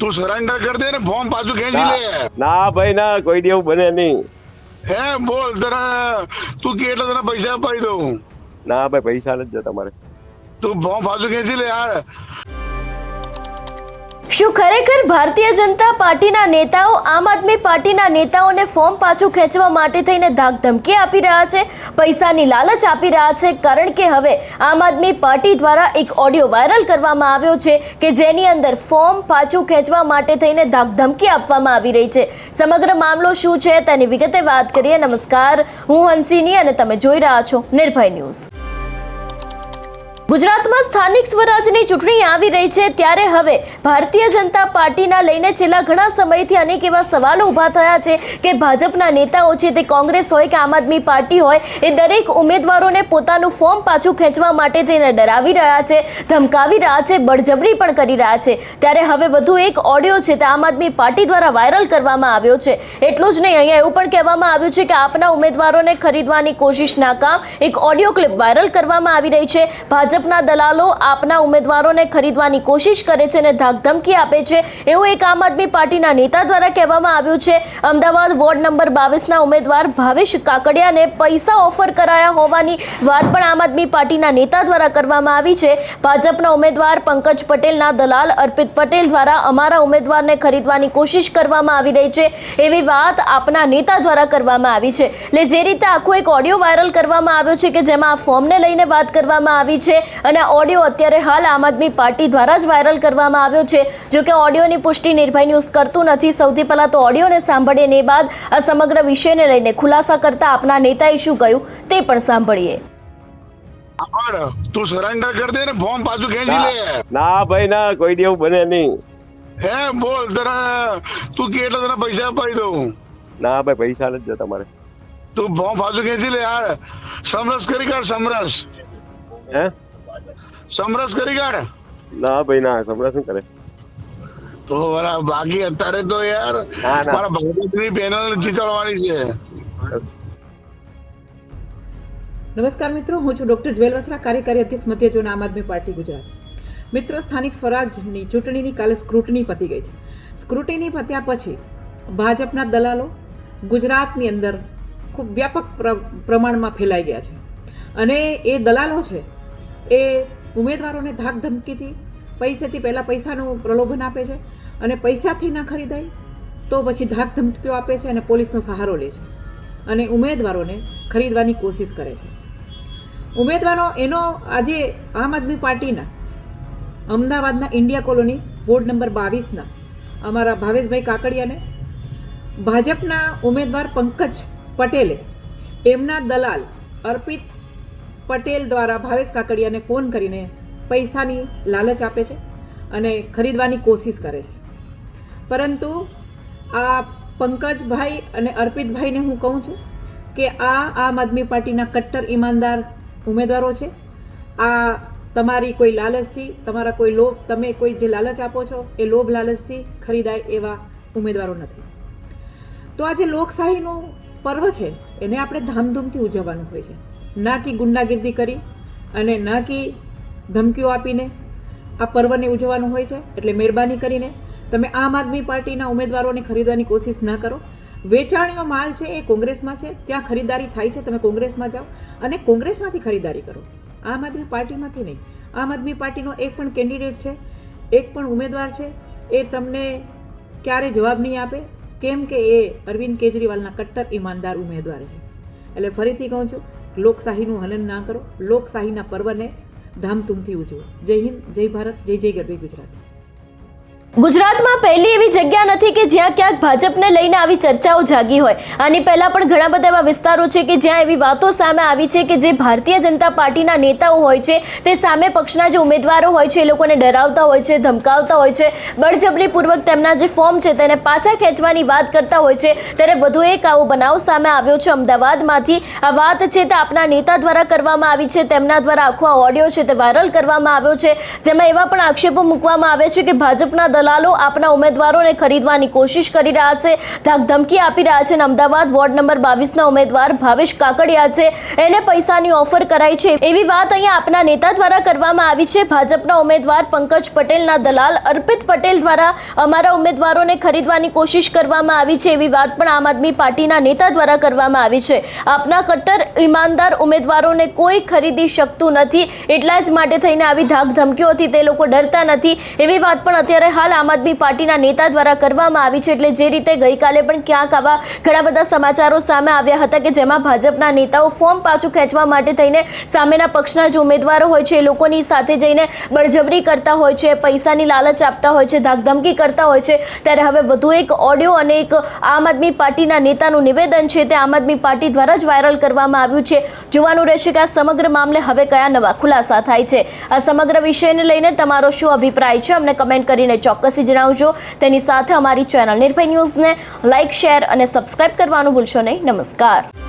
તું સરેન્ડર कर दे ने फॉर्म पाछू खेंची ले ના ભાઈ ના કોઈ દી એવું બને નહીં. હે બોલ તને તું કેટલા તને પૈસા અપાઈ દઉં ના ભાઈ પૈસા નથી જોતા મારે. તું ફોર્મ પાછું ખેંચી લે યાર. શું ખરેખર ભારતીય જનતા પાર્ટીના નેતાઓ આમ આદમી પાર્ટીના નેતાઓને ફોર્મ પાછું ખેંચવા માટે થઈને ધાકધમકી આપી રહ્યા છે, પૈસાની લાલચ આપી રહ્યા છે? કારણ કે હવે આમ આદમી પાર્ટી દ્વારા એક ઓડિયો વાયરલ કરવામાં આવ્યો છે કે જેની અંદર ફોર્મ પાછું ખેંચવા માટે થઈને ધાકધમકી આપવામાં આવી રહી છે. સમગ્ર મામલો શું છે તેની વિગતે વાત કરીએ. નમસ્કાર, હું હંસિની અને તમે જોઈ રહ્યા છો નિર્ભય ન્યૂઝ. ગુજરાતમાં સ્થાનિક સ્વરાજની ચૂંટણી આવી રહી છે ત્યારે હવે ભારતીય જનતા પાર્ટીના લઈને છેલ્લા ઘણા સમયથી અનેક એવા સવાલો ઊભા થયા છે કે ભાજપના નેતાઓ છે, તે કોંગ્રેસ હોય કે આમ આદમી પાર્ટી હોય, એ દરેક ઉમેદવારોને પોતાનું ફોર્મ પાછું ખેંચવા માટે થઈને ડરાવી રહ્યા છે, ધમકાવી રહ્યા છે, બળજબરી પણ કરી રહ્યા છે. ત્યારે હવે વધુ એક ઓડિયો છે તે આમ આદમી પાર્ટી દ્વારા વાયરલ કરવામાં આવ્યો છે. એટલું જ નહીં, અહીંયા એવું પણ કહેવામાં આવ્યું છે કે આપના ઉમેદવારોને ખરીદવાની કોશિશ નાકામ. એક ઓડિયો ક્લિપ વાયરલ કરવામાં આવી રહી છે. ભાજપના દલાલો આપના ઉમેદવારોને ખરીદવાની કોશિશ કરે છે અને ધાકધમકી આપે છે, એવું એક આમ આદમી પાર્ટીના નેતા દ્વારા કહેવામાં આવ્યું છે. અમદાવાદ વોર્ડ નંબર 22ના ઉમેદવાર ભાવેશ કાકડિયાને પૈસા ઓફર કરાયા હોવાની વાત પણ આમ આદમી પાર્ટીના નેતા દ્વારા કરવામાં આવી છે. ભાજપના ઉમેદવાર પંકજ પટેલના દલાલ અર્પિત પટેલ દ્વારા અમારા ઉમેદવારને ખરીદવાની કોશિશ કરવામાં આવી રહી છે, એવી વાત આપના નેતા દ્વારા કરવામાં આવી છે. એટલે જે રીતે આખો એક ઓડિયો વાયરલ કરવામાં આવ્યો છે કે જેમાં આ ફોર્મને લઈને વાત કરવામાં આવી છે અને ઓડિયો અત્યારે હાલ આમ આદમી પાર્ટી દ્વારા જ વાયરલ કરવામાં આવ્યો છે. જો કે ઓડિયોની પુષ્ટિ નિર્ભય ન્યૂઝ કરતું નથી. સૌથી પહેલા તો ઓડિયોને સાંભળીએ ને બાદ આ સમગ્ર વિષયને લઈને ખુલાસા કરતા આપના નેતાએ શું કહ્યું તે પણ સાંભળીએ. તું સરેન્ડર कर दे ने फॉर्म पाछू खेंची ले. ના ભાઈ ના કોઈ દી એવું બને નહીં. હે બોલ તને તું કેટલા તને પૈસા અપાઈ દઉં ના ભાઈ પૈસા નથી જોતા મારે. તું ફોર્મ પાછું ખેંચી લે યાર. સમરસ કરી કાઢ, સમરસ હે સમરસ કરી કાઢ. ના ભાઈ ના સમરા શું કરે. તો બાકી અત્યારે તો યાર મારા ભાજપની પેનલ જીતાડવાની છે. નમસ્કાર મિત્રો, હું છું ડૉક્ટર જ્વેલ વસરા, કાર્યકારી અધ્યક્ષ મધ્ય ઝોન આમ આદમી પાર્ટી ગુજરાત. મિત્રો, સ્થાનિક સ્વરાજની ચૂંટણીની કાલે સ્ક્રુટની પતી ગઈ છે. સ્ક્રુટની પત્યા પછી ભાજપના દલાલો ગુજરાતની અંદર ખૂબ વ્યાપક પ્રમાણમાં ફેલાઈ ગયા છે અને એ દલાલો છે એ ઉમેદવારોને ધાક ધમકીથી પૈસેથી પહેલાં પૈસાનું પ્રલોભન આપે છે અને પૈસાથી ના ખરીદાય તો પછી ધાક ધમકીઓ આપે છે અને પોલીસનો સહારો લે છે અને ઉમેદવારોને ખરીદવાની કોશિશ કરે છે. ઉમેદવારો એનો આજે આમ આદમી પાર્ટીના અમદાવાદના ઇન્ડિયા કોલોની વોર્ડ નંબર 22ના અમારા ભાવેશભાઈ કાકડિયાને ભાજપના ઉમેદવાર પંકજ પટેલે એમના દલાલ અર્પિત પટેલ દ્વારા ભાવેશ કાકડિયાને ફોન કરીને પૈસાની લાલચ આપે છે અને ખરીદવાની કોશિશ કરે છે. પરંતુ આ પંકજભાઈ અને અર્પિતભાઈને હું કહું છું કે આ આમ આદમી પાર્ટીના કટ્ટર ઈમાનદાર ઉમેદવારો છે. આ તમારી કોઈ લાલચથી, તમારા કોઈ લોભ, તમે કોઈ જે લાલચ આપો છો એ લોભ લાલચથી ખરીદાય એવા ઉમેદવારો નથી. તો આ જે લોકશાહીનું પર્વ છે એને આપણે ધામધૂમથી ઉજવવાનું હોય છે, ના કે ગુંડાગીર્દી કરી અને ના કે ધમકીઓ આપીને આ પર્વને ઉજવવાનું હોય છે. એટલે મહેરબાની કરીને તમે આમ આદમી પાર્ટીના ઉમેદવારોને ખરીદવાની કોશિશ ના કરો. વેચાણીનો માલ છે એ કોંગ્રેસમાં છે, ત્યાં ખરીદારી થાય છે. તમે કોંગ્રેસમાં જાઓ અને કોંગ્રેસમાંથી ખરીદારી કરો, આમ આદમી પાર્ટીમાંથી નહીં. આમ આદમી પાર્ટીનો એક પણ કેન્ડિડેટ છે, એક પણ ઉમેદવાર છે એ તમને ક્યારે જવાબ નહીં આપે, કેમ કે એ અરવિંદ કેજરીવાલના કટ્ટર ઈમાનદાર ઉમેદવાર છે. એટલે ફરીથી કહું છું, લોકશાહીનું હનન ના કરો, લોકશાહીના પર્વને ધામધૂમથી ઉજવો. જય હિન્દ, જય ભારત, જય જય ગરવી ગુજરાત. ગુજરાતમાં પહેલી એવી જગ્યા નથી કે જ્યાં ક્યાંક ભાજપને લઈને આવી ચર્ચાઓ જાગી હોય. આની પહેલા પણ ઘણા બધા એવા વિસ્તારો છે કે જ્યાં એવી વાતો સામે આવી છે કે જે ભારતીય જનતા પાર્ટીના નેતાઓ હોય છે તે સામે પક્ષના જે ઉમેદવારો હોય છે એ લોકોને ડરાવતા હોય છે, ધમકાવતા હોય છે, બળજબરીપૂર્વક તેમના જે ફોર્મ છે તેને પાછા ખેંચવાની વાત કરતા હોય છે. ત્યારે વધુ એક આવો બનાવ સામે આવ્યો છે અમદાવાદમાંથી. આ વાત છે તે આપના નેતા દ્વારા કરવામાં આવી છે, તેમના દ્વારા આખો ઓડિયો છે તે વાયરલ કરવામાં આવ્યો છે, જેમાં એવા પણ આક્ષેપો મૂકવામાં આવે છે કે ભાજપના દલાલો આપના ઉમેદવારોને ખરીદવાની કોશિશ કરી રહ્યા છે, ધાકધમકી આપી રહ્યા છે અને અમદાવાદ વોર્ડ નંબર 22ના ઉમેદવાર ભાવેશ કાકડિયા છે એને પૈસાની ઓફર કરાઈ છે એવી વાત અહીંયા આપના નેતા દ્વારા કરવામાં આવી છે. ભાજપના ઉમેદવાર પંકજ પટેલના દલાલ અર્પિત પટેલ દ્વારા અમારા ઉમેદવારોને ખરીદવાની કોશિશ કરવામાં આવી છે એવી વાત પણ આમ આદમી પાર્ટીના નેતા દ્વારા કરવામાં આવી છે. આપના કટ્ટર ઈમાનદાર ઉમેદવારોને કોઈ ખરીદી શકતું નથી, એટલા જ માટે થઈને આવી ધાકધમકીઓથી તે લોકો ડરતા નથી એવી વાત પણ અત્યારે હાલ આમ આદમી પાર્ટીના નેતા દ્વારા કરવામાં આવી છે. એટલે જે રીતે ગઈકાલે પણ ક્યાંક આવા ઘણા બધા સમાચારો સામે આવ્યા હતા કે જેમાં ભાજપના નેતાઓ ફોર્મ પાછું ખેંચવા માટે થઈને સામેના પક્ષના જે ઉમેદવારો હોય છે એ લોકોની સાથે જઈને બળજબરી કરતા હોય છે, પૈસાની લાલચ આપતા હોય છે, ધાકધમકી કરતા હોય છે. ત્યારે હવે વધુ એક ઓડિયો અને એક આમ આદમી પાર્ટીના નેતાનું નિવેદન છે તે આમ આદમી પાર્ટી દ્વારા જ વાયરલ કરવામાં આવ્યું છે. જોવાનું રહેશે કે આ સમગ્ર મામલે હવે કયા નવા ખુલાસા થાય છે. આ સમગ્ર વિષયને લઈને તમારો શું અભિપ્રાય છે અમને કમેન્ટ કરીને ચોક્કસથી જણાવજો. તેની સાથે અમારી ચેનલ નિર્ભય ન્યૂઝને લાઇક, શેર અને સબસ્ક્રાઇબ કરવાનું ભૂલશો નહીં. નમસ્કાર.